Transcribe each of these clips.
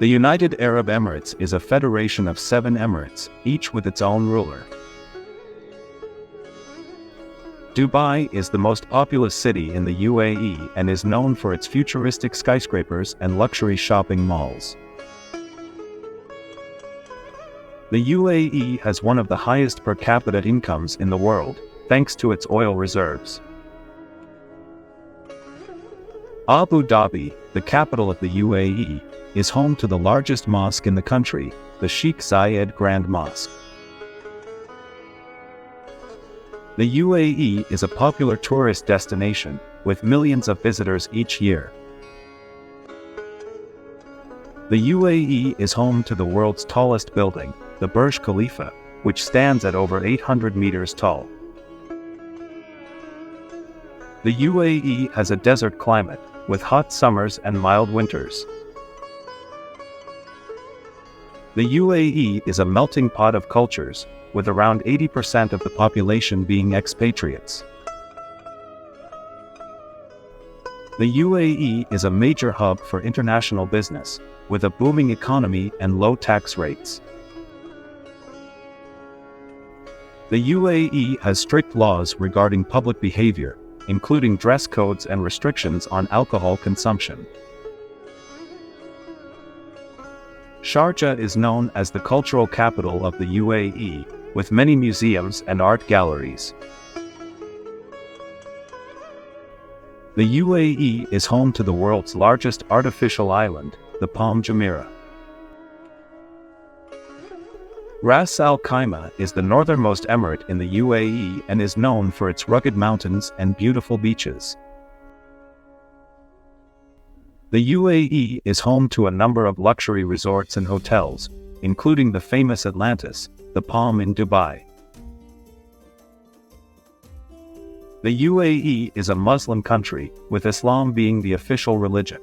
The United Arab Emirates is a federation of 7 emirates, each with its own ruler. Dubai is the most populous city in the UAE and is known for its futuristic skyscrapers and luxury shopping malls. The UAE has one of the highest per capita incomes in the world, thanks to its oil reserves. Abu Dhabi, the capital of the UAE, is home to the largest mosque in the country, the Sheikh Zayed Grand Mosque. The UAE is a popular tourist destination, with millions of visitors each year. The UAE is home to the world's tallest building, the Burj Khalifa, which stands at over 800 meters tall. The UAE has a desert climate, with hot summers and mild winters. The UAE is a melting pot of cultures, with around 80% of the population being expatriates. The UAE is a major hub for international business, with a booming economy and low tax rates. The UAE has strict laws regarding public behavior, including dress codes and restrictions on alcohol consumption. Sharjah is known as the cultural capital of the UAE, with many museums and art galleries. The UAE is home to the world's largest artificial island, the Palm Jumeirah. Ras Al Khaimah is the northernmost emirate in the UAE and is known for its rugged mountains and beautiful beaches. The UAE is home to a number of luxury resorts and hotels, including the famous Atlantis, the Palm in Dubai. The UAE is a Muslim country, with Islam being the official religion.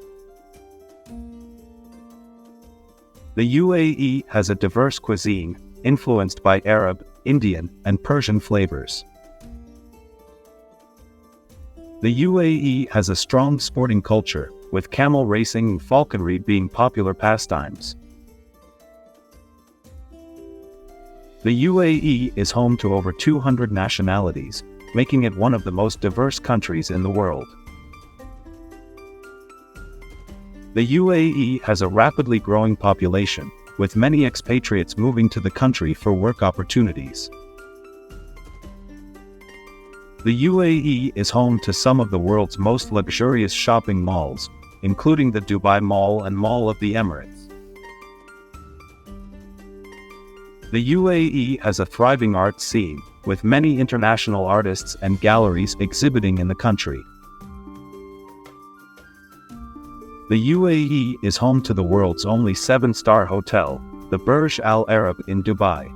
The UAE has a diverse cuisine, influenced by Arab, Indian, and Persian flavors. The UAE has a strong sporting culture, with camel racing and falconry being popular pastimes. The UAE is home to over 200 nationalities, making it one of the most diverse countries in the world. The UAE has a rapidly growing population, with many expatriates moving to the country for work opportunities. The UAE is home to some of the world's most luxurious shopping malls, including the Dubai Mall and Mall of the Emirates. The UAE has a thriving art scene, with many international artists and galleries exhibiting in the country. The UAE is home to the world's only 7-star hotel, the Burj Al Arab in Dubai.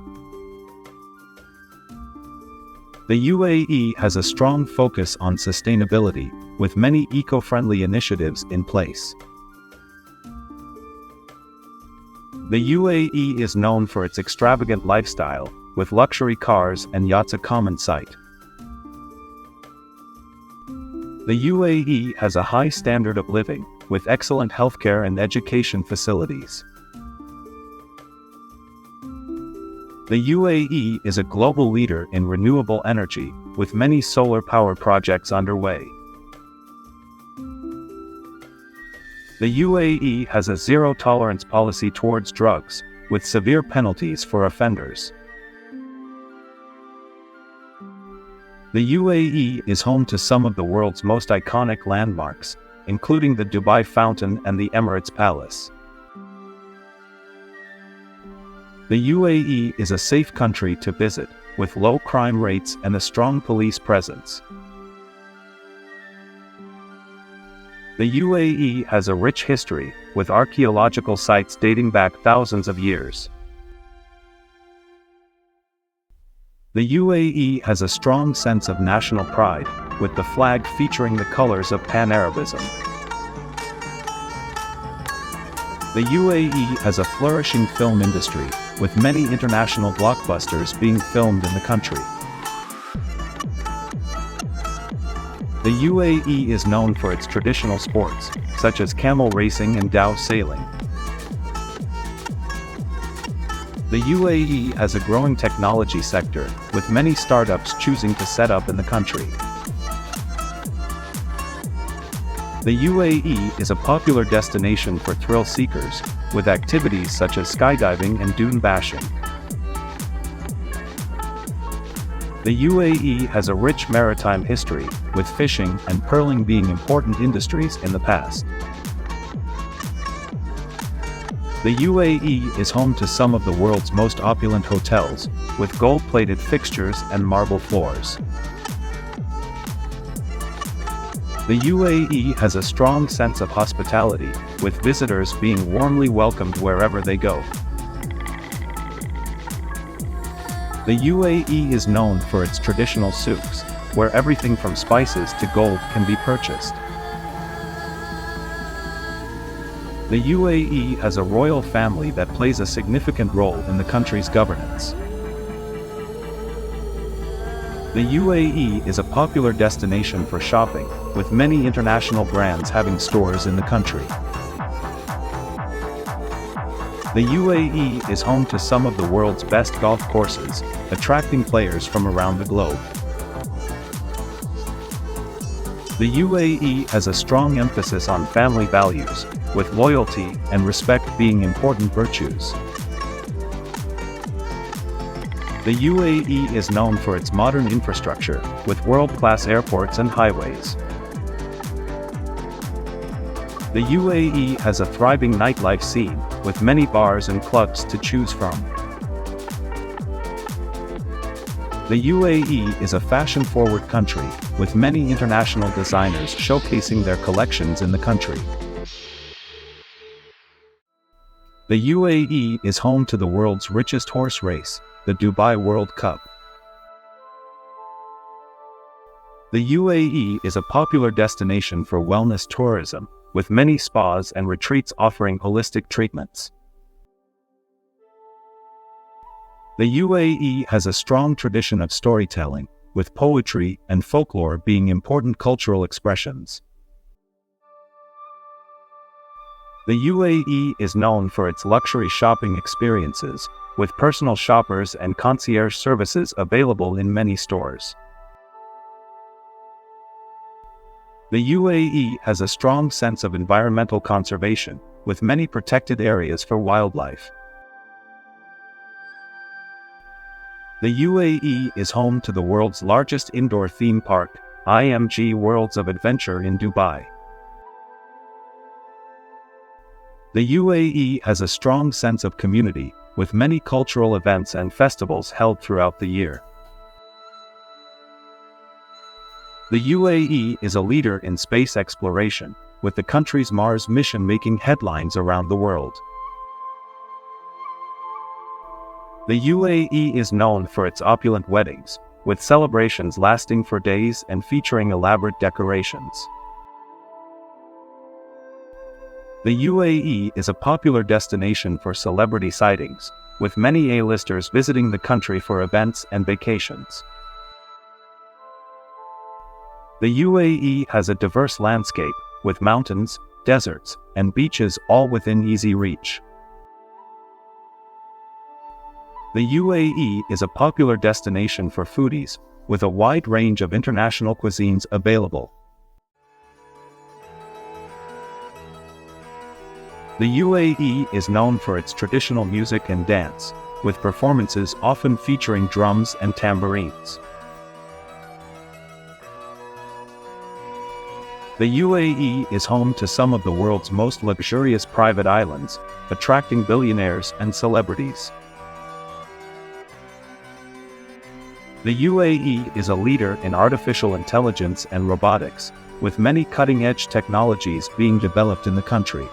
The UAE has a strong focus on sustainability, with many eco-friendly initiatives in place. The UAE is known for its extravagant lifestyle, with luxury cars and yachts a common sight. The UAE has a high standard of living, with excellent healthcare and education facilities. The UAE is a global leader in renewable energy, with many solar power projects underway. The UAE has a zero-tolerance policy towards drugs, with severe penalties for offenders. The UAE is home to some of the world's most iconic landmarks, including the Dubai Fountain and the Emirates Palace. The UAE is a safe country to visit, with low crime rates and a strong police presence. The UAE has a rich history, with archaeological sites dating back thousands of years. The UAE has a strong sense of national pride, with the flag featuring the colors of Pan-Arabism. The UAE has a flourishing film industry, with many international blockbusters being filmed in the country. The UAE is known for its traditional sports, such as camel racing and dhow sailing. The UAE has a growing technology sector, with many startups choosing to set up in the country. The UAE is a popular destination for thrill seekers, with activities such as skydiving and dune bashing. The UAE has a rich maritime history, with fishing and pearling being important industries in the past. The UAE is home to some of the world's most opulent hotels, with gold-plated fixtures and marble floors. The UAE has a strong sense of hospitality, with visitors being warmly welcomed wherever they go. The UAE is known for its traditional souks, where everything from spices to gold can be purchased. The UAE has a royal family that plays a significant role in the country's governance. The UAE is a popular destination for shopping, with many international brands having stores in the country. The UAE is home to some of the world's best golf courses, attracting players from around the globe. The UAE has a strong emphasis on family values, with loyalty and respect being important virtues. The UAE is known for its modern infrastructure, with world-class airports and highways. The UAE has a thriving nightlife scene, with many bars and clubs to choose from. The UAE is a fashion-forward country, with many international designers showcasing their collections in the country. The UAE is home to the world's richest horse race, the Dubai World Cup. The UAE is a popular destination for wellness tourism, with many spas and retreats offering holistic treatments. The UAE has a strong tradition of storytelling, with poetry and folklore being important cultural expressions. The UAE is known for its luxury shopping experiences, with personal shoppers and concierge services available in many stores. The UAE has a strong sense of environmental conservation, with many protected areas for wildlife. The UAE is home to the world's largest indoor theme park, IMG Worlds of Adventure in Dubai. The UAE has a strong sense of community, with many cultural events and festivals held throughout the year. The UAE is a leader in space exploration, with the country's Mars mission making headlines around the world. The UAE is known for its opulent weddings, with celebrations lasting for days and featuring elaborate decorations. The UAE is a popular destination for celebrity sightings, with many A-listers visiting the country for events and vacations. The UAE has a diverse landscape, with mountains, deserts, and beaches all within easy reach. The UAE is a popular destination for foodies, with a wide range of international cuisines available. The UAE is known for its traditional music and dance, with performances often featuring drums and tambourines. The UAE is home to some of the world's most luxurious private islands, attracting billionaires and celebrities. The UAE is a leader in artificial intelligence and robotics, with many cutting-edge technologies being developed in the country.